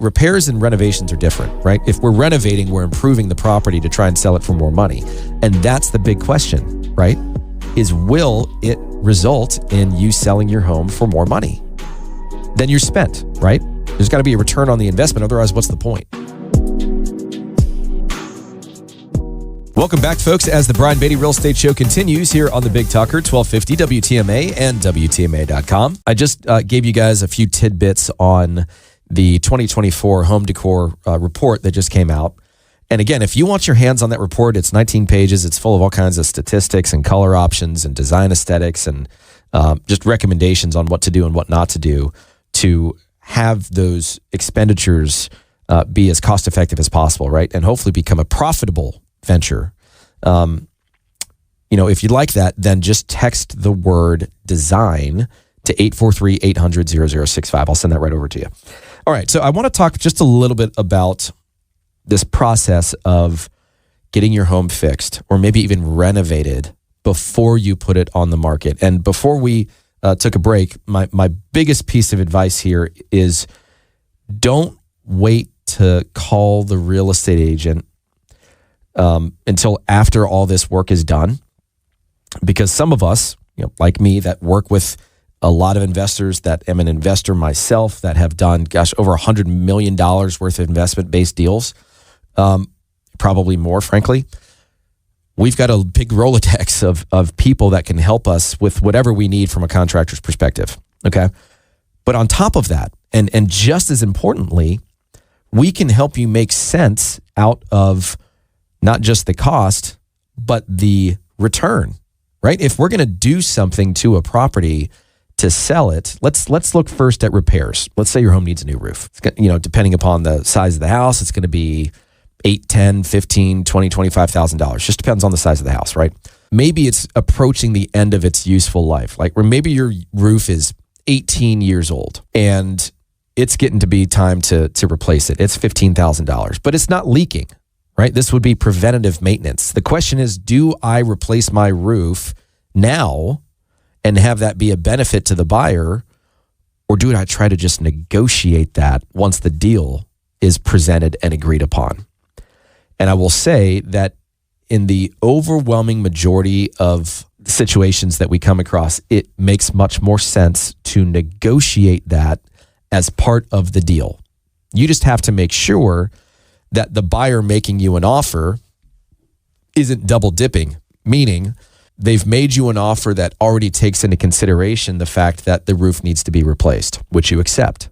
repairs and renovations are different, right? If we're renovating, we're improving the property to try and sell it for more money. And that's the big question, right? Is will it result in you selling your home for more money than you're spent, right? There's got to be a return on the investment. Otherwise, what's the point? Welcome back, folks, as the Brian Beatty Real Estate Show continues here on the Big Talker, 1250 WTMA and WTMA.com. I just gave you guys a few tidbits on the 2024 home decor report that just came out. And again, if you want your hands on that report, it's 19 pages. It's full of all kinds of statistics and color options and design aesthetics and just recommendations on what to do and what not to do to have those expenditures be as cost effective as possible, right? And hopefully become a profitable venture. If you'd like that, then just text the word design to 843-800-0065. I'll send that right over to you. All right. So I want to talk just a little bit about this process of getting your home fixed or maybe even renovated before you put it on the market. And before we took a break, my biggest piece of advice here is don't wait to call the real estate agent until after all this work is done, because some of us, like me, that work with a lot of investors, that am an investor myself, that have done, over $100 million worth of investment-based deals, probably more, frankly. We've got a big Rolodex of people that can help us with whatever we need from a contractor's perspective, okay? But on top of that, and just as importantly, we can help you make sense out of not just the cost, but the return, right? If we're going to do something to a property to sell it, let's look first at repairs. Let's say your home needs a new roof. It's, depending upon the size of the house, it's going to be $8, $10, $15, $20, $25,000. Just depends on the size of the house, right? Maybe it's approaching the end of its useful life. Like, or maybe your roof is 18 years old and it's getting to be time to replace it. It's $15,000, but it's not leaking. Right? This would be preventative maintenance. The question is, do I replace my roof now and have that be a benefit to the buyer, or do I try to just negotiate that once the deal is presented and agreed upon? And I will say that in the overwhelming majority of situations that we come across, it makes much more sense to negotiate that as part of the deal. You just have to make sure that the buyer making you an offer isn't double dipping, meaning they've made you an offer that already takes into consideration the fact that the roof needs to be replaced, which you accept.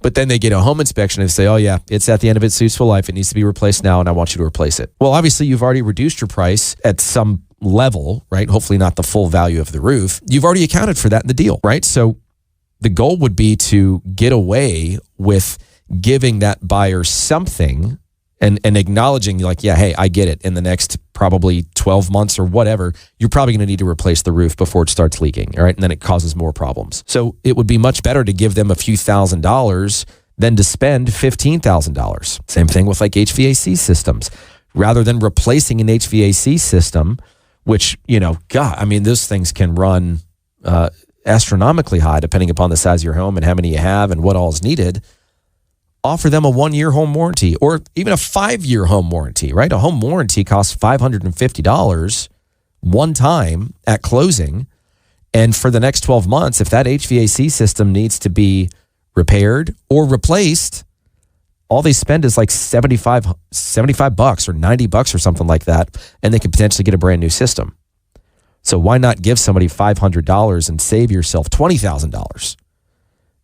But then they get a home inspection and they say, oh yeah, it's at the end of its useful life. It needs to be replaced now and I want you to replace it. Well, obviously you've already reduced your price at some level, right? Hopefully not the full value of the roof. You've already accounted for that in the deal, right? So the goal would be to get away with giving that buyer something and acknowledging, like, yeah, hey, I get it. In the next probably 12 months or whatever, you're probably going to need to replace the roof before it starts leaking, all right? And then it causes more problems. So it would be much better to give them a few $1,000s than to spend $15,000. Same thing with like HVAC systems. Rather than replacing an HVAC system, which, those things can run astronomically high depending upon the size of your home and how many you have and what all is needed. Offer them a 1-year home warranty or even a 5-year home warranty, right? A home warranty costs $550 one time at closing. And for the next 12 months, if that HVAC system needs to be repaired or replaced, all they spend is like $75 or $90 or something like that. And they could potentially get a brand new system. So why not give somebody $500 and save yourself $20,000?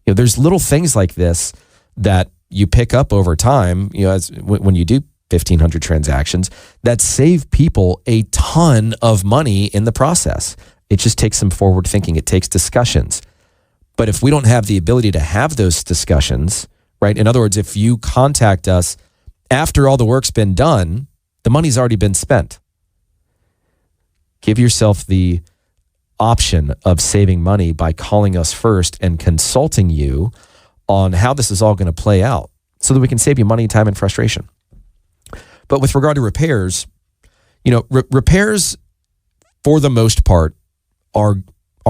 There's little things like this that you pick up over time, when you do 1,500 transactions, that save people a ton of money in the process. It just takes some forward thinking. It takes discussions. But if we don't have the ability to have those discussions, right? In other words, if you contact us after all the work's been done, the money's already been spent. Give yourself the option of saving money by calling us first and consulting you on how this is all going to play out so that we can save you money, time, and frustration. But with regard to repairs, repairs for the most part are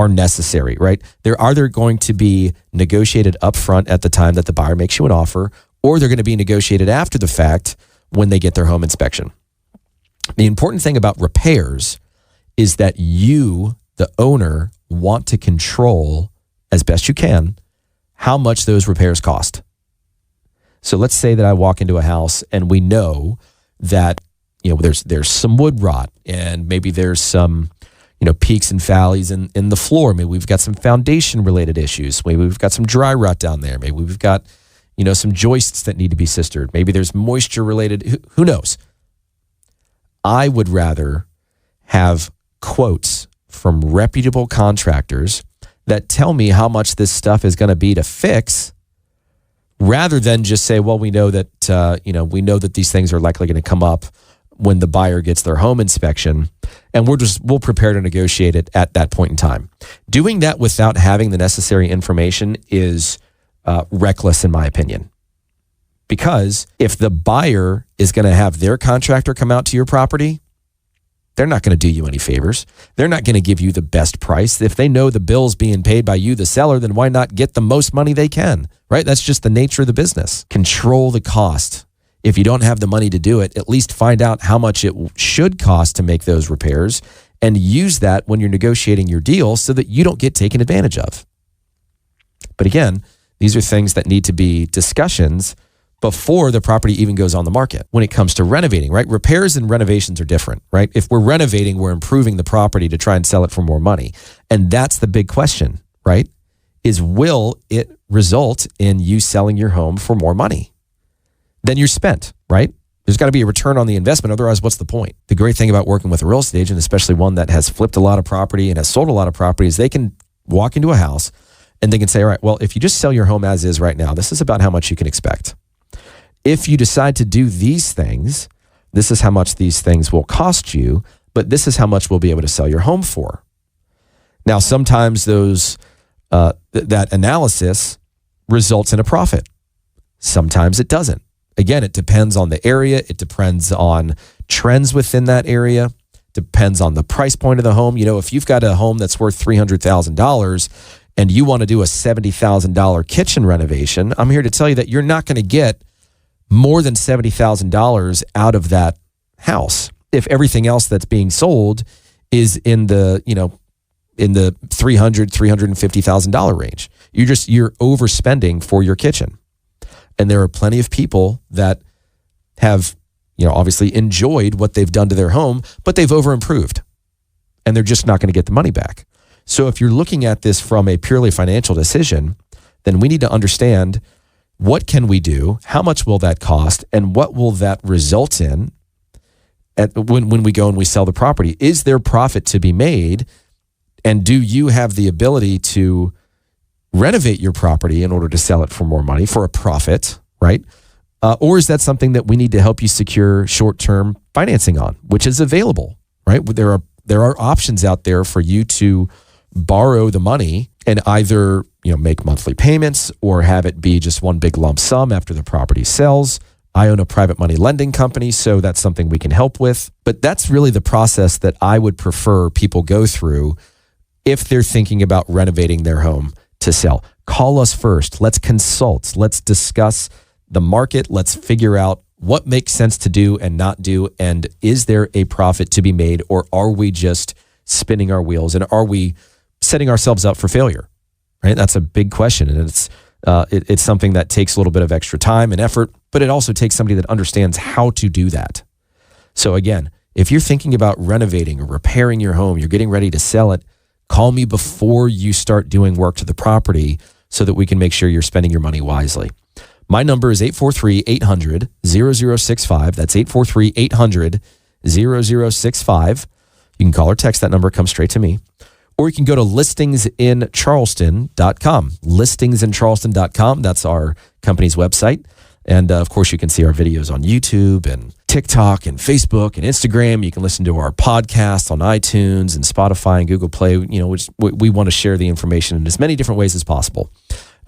necessary, right? They're either going to be negotiated up front at the time that the buyer makes you an offer, or they're going to be negotiated after the fact when they get their home inspection. The important thing about repairs is that you, the owner, want to control as best you can how much those repairs cost. So let's say that I walk into a house and we know that, there's some wood rot, and maybe there's some, peaks and valleys in the floor. Maybe we've got some foundation related issues. Maybe we've got some dry rot down there. Maybe we've got, some joists that need to be sistered. Maybe there's moisture related. Who knows? I would rather have quotes from reputable contractors that tell me how much this stuff is going to be to fix, rather than just say, well, we know that these things are likely going to come up when the buyer gets their home inspection, and we'll prepare to negotiate it at that point in time. Doing that without having the necessary information is reckless, in my opinion. Because if the buyer is going to have their contractor come out to your property, they're not going to do you any favors. They're not going to give you the best price. If they know the bill's being paid by you, the seller, then why not get the most money they can, right? That's just the nature of the business. Control the cost. If you don't have the money to do it, at least find out how much it should cost to make those repairs and use that when you're negotiating your deal so that you don't get taken advantage of. But again, these are things that need to be discussions before the property even goes on the market. When it comes to renovating, right? Repairs and renovations are different, right? If we're renovating, we're improving the property to try and sell it for more money. And that's the big question, right? Is will it result in you selling your home for more money than you're spent, right? There's got to be a return on the investment. Otherwise, what's the point? The great thing about working with a real estate agent, especially one that has flipped a lot of property and has sold a lot of property, is they can walk into a house and they can say, all right, well, if you just sell your home as is right now, this is about how much you can expect. If you decide to do these things, this is how much these things will cost you, but this is how much we'll be able to sell your home for. Now, sometimes that analysis results in a profit. Sometimes it doesn't. Again, it depends on the area. It depends on trends within that area. Depends on the price point of the home. If you've got a home that's worth $300,000 and you want to do a $70,000 kitchen renovation, I'm here to tell you that you're not going to get more than $70,000 out of that house if everything else that's being sold is in the $350,000 range. You're overspending for your kitchen. And there are plenty of people that have, obviously enjoyed what they've done to their home, but they've overimproved and they're just not going to get the money back. So if you're looking at this from a purely financial decision, then we need to understand, what can we do? How much will that cost? And what will that result in when we go and we sell the property? Is there profit to be made? And do you have the ability to renovate your property in order to sell it for more money, for a profit, right? Or is that something that we need to help you secure short-term financing on, which is available, right? There are options out there for you to borrow the money and either make monthly payments or have it be just one big lump sum after the property sells. I own a private money lending company, so that's something we can help with. But that's really the process that I would prefer people go through if they're thinking about renovating their home to sell. Call us first. Let's consult. Let's discuss the market. Let's figure out what makes sense to do and not do. And is there a profit to be made, or are we just spinning our wheels, and are we setting ourselves up for failure? Right? That's a big question. And it's something that takes a little bit of extra time and effort, but it also takes somebody that understands how to do that. So again, if you're thinking about renovating or repairing your home, you're getting ready to sell it, call me before you start doing work to the property so that we can make sure you're spending your money wisely. My number is 843-800-0065. That's 843-800-0065. You can call or text that number. Come straight to me. Or you can go to listingsincharleston.com. Listingsincharleston.com. That's our company's website. And of course, you can see our videos on YouTube and TikTok and Facebook and Instagram. You can listen to our podcast on iTunes and Spotify and Google Play. We want to share the information in as many different ways as possible.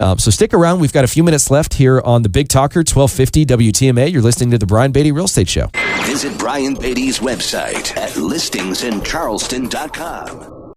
So stick around. We've got a few minutes left here on the Big Talker, 1250 WTMA. You're listening to the Brian Beatty Real Estate Show. Visit Brian Beatty's website at listingsincharleston.com.